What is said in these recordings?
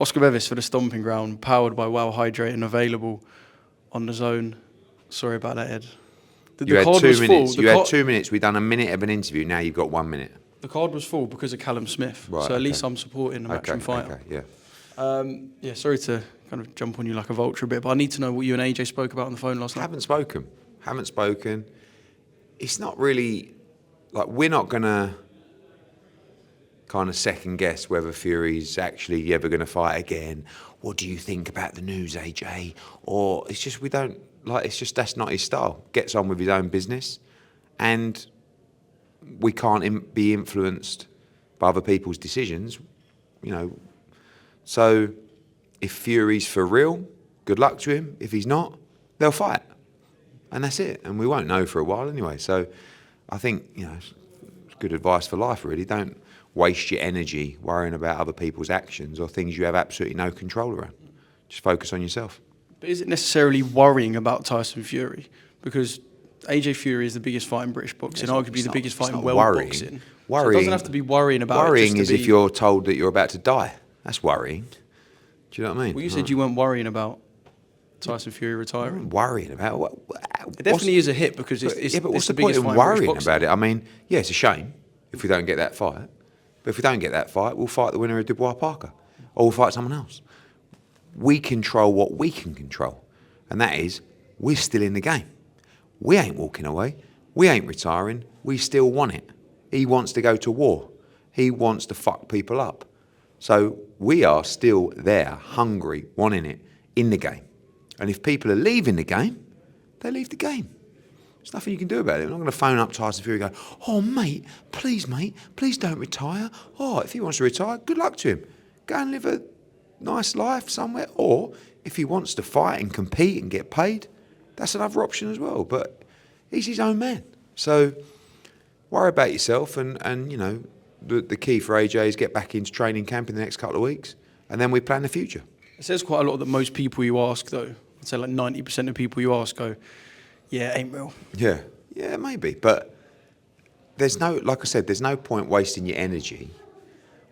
Oscar Bevis for the Stomping Ground, powered by Wow Hydrate and available on the DAZN. Sorry about that, Ed. You had 2 minutes. You had 2 minutes. We've done a minute of an interview. Now you've got 1 minute. The card was full because of Callum Smith. Right, so at least I'm supporting the matchroom fighter. Okay, yeah. Yeah, sorry to kind of jump on you like a vulture a bit, but I need to know what you and AJ spoke about on the phone last night. Haven't spoken. It's not really, like, we're not going to kind of second guess whether Fury's actually ever going to fight again. What do you think about the news, AJ? Or it's just, we don't, like, it's just, that's not his style. Gets on with his own business. And we can't be influenced by other people's decisions, you know. So if Fury's for real, good luck to him. If he's not, they'll fight. And that's it. And we won't know for a while anyway. So I think, you know, it's good advice for life, really. Don't waste your energy worrying about other people's actions or things you have absolutely no control around. Just focus on yourself. But is it necessarily worrying about Tyson Fury? Because AJ Fury is the biggest fight in British boxing, arguably the biggest fight in world boxing. Worrying. So it doesn't have to be worrying about it. Worrying is if you're told that you're about to die. That's worrying. Do you know what I mean? Well, you said you weren't worrying about Tyson Fury retiring. Worrying about what? It definitely is a hit because it's yeah, but what's the the point biggest in fight in British worrying boxing. about it? I mean, yeah, it's a shame if we don't get that fight. But if we don't get that fight, we'll fight the winner of Dubois Parker, or we'll fight someone else. We control what we can control, and that is we're still in the game. We ain't walking away. We ain't retiring. We still want it. He wants to go to war. He wants to fuck people up. So we are still there, hungry, wanting it, in the game. And if people are leaving the game, they leave the game. There's nothing you can do about it. I'm not going to phone up Tyson Fury and go, oh, mate, please don't retire. Oh, if he wants to retire, good luck to him. Go and live a nice life somewhere. Or if he wants to fight and compete and get paid, that's another option as well. But he's his own man. So worry about yourself and you know, the key for AJ is get back into training camp in the next couple of weeks, and then we plan the future. It says quite a lot that most people you ask, though, I'd say like 90% of people you ask go, yeah, ain't real. Yeah, maybe. But there's no, like I said, there's no point wasting your energy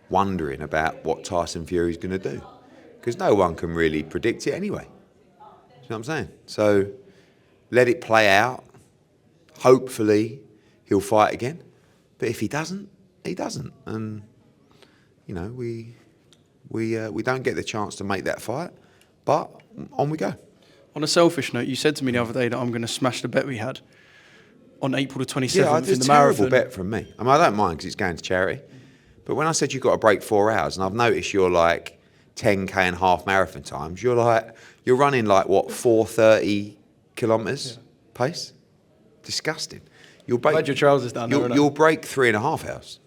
wondering about what Tyson Fury's going to do, because no one can really predict it anyway. Do you know what I'm saying? So let it play out. Hopefully he'll fight again. But if he doesn't, he doesn't. And, you know, we don't get the chance to make that fight, but on we go. On a selfish note, you said to me the other day that I'm going to smash the bet we had on April the 27th yeah, in the it's a marathon. terrible bet from me. I mean, I don't mind because it's going to charity. But when I said you've got to break 4 hours, and I've noticed you're like 10K and half marathon times, you're running like, what, 4:30 kilometres pace? Disgusting. You'll break, I've had your trousers down there, you'll break 3.5 hours.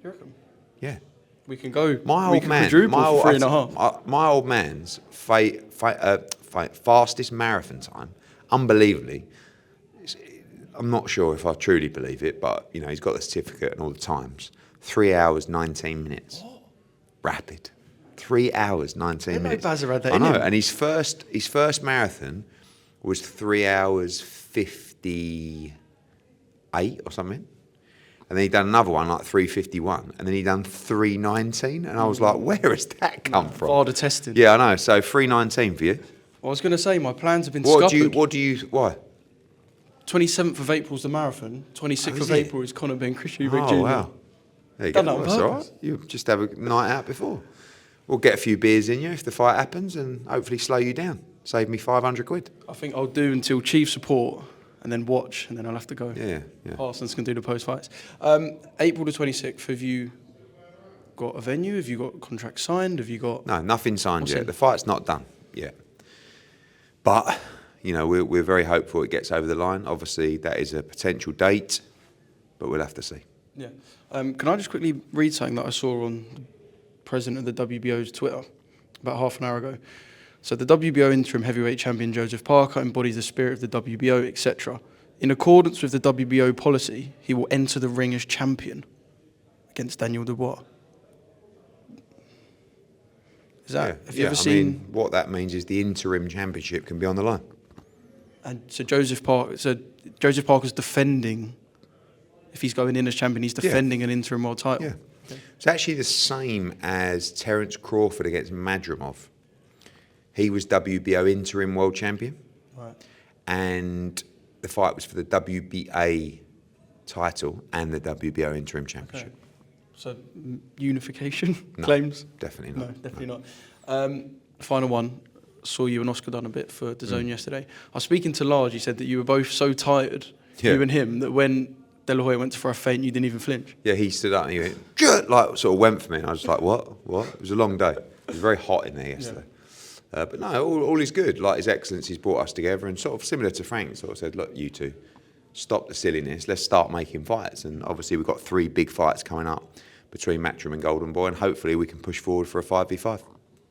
You reckon? Yeah. We can go. My we old can man, quadruple for 3.5. my old man's fastest marathon time, unbelievably, I'm not sure if I truly believe it, but you know he's got the certificate and all the times. 3 hours 19 minutes, rapid. 3 hours 19 minutes. Bazza had that I in know, him. and his first marathon was 3 hours 58 or something. And then he done another one, like 3:51. And then he done 3:19. And I was like, where has that come from? Harder testing. Yeah, I know. So 3:19 for you. I was going to say, my plans have been scuppered. Why? 27th of April is the marathon. 26th of April is Conor Ben Christian Jr. Oh, wow. There you Done go. that on That's all right. purpose. You just have a night out before. We'll get a few beers in you if the fight happens and hopefully slow you down. Save me 500 quid. I think I'll do until chief support and then watch, and then I'll have to go. Yeah. Parsons can do the post-fights. April the 26th, have you got a venue? Have you got contract signed? Have you got... No, nothing signed What's yet. in? The fight's not done yet. But, you know, we're very hopeful it gets over the line. Obviously, that is a potential date, but we'll have to see. Yeah. Can I just quickly read something that I saw on the president of the WBO's Twitter about half an hour ago? So the WBO interim heavyweight champion Joseph Parker embodies the spirit of the WBO, etc. In accordance with the WBO policy, he will enter the ring as champion against Daniel Dubois. Is that? Have you ever seen? I mean, what that means is the interim championship can be on the line. And so Joseph Parker's defending. If he's going in as champion, he's defending an interim world title. Yeah. It's actually the same as Terence Crawford against Madrimov. He was WBO interim world champion. Right. And the fight was for the WBA title and the WBO interim championship. Okay. So unification No, claims? definitely not. No, definitely not. Final one. Saw you and Oscar done a bit for DAZN yesterday. I was speaking to Large. He said that you were both so tired, you and him, that when De La Hoya went for a feint, you didn't even flinch. Yeah, he stood up and he went, "Jut!" like sort of went for me. And I was like, what? It was a long day. It was very hot in there yesterday. But no, all is good. Like, His Excellency's brought us together, and sort of similar to Frank, sort of said, look, you two, stop the silliness. Let's start making fights. And obviously we've got 3 big fights coming up between Matchroom and Golden Boy, and hopefully we can push forward for a 5v5.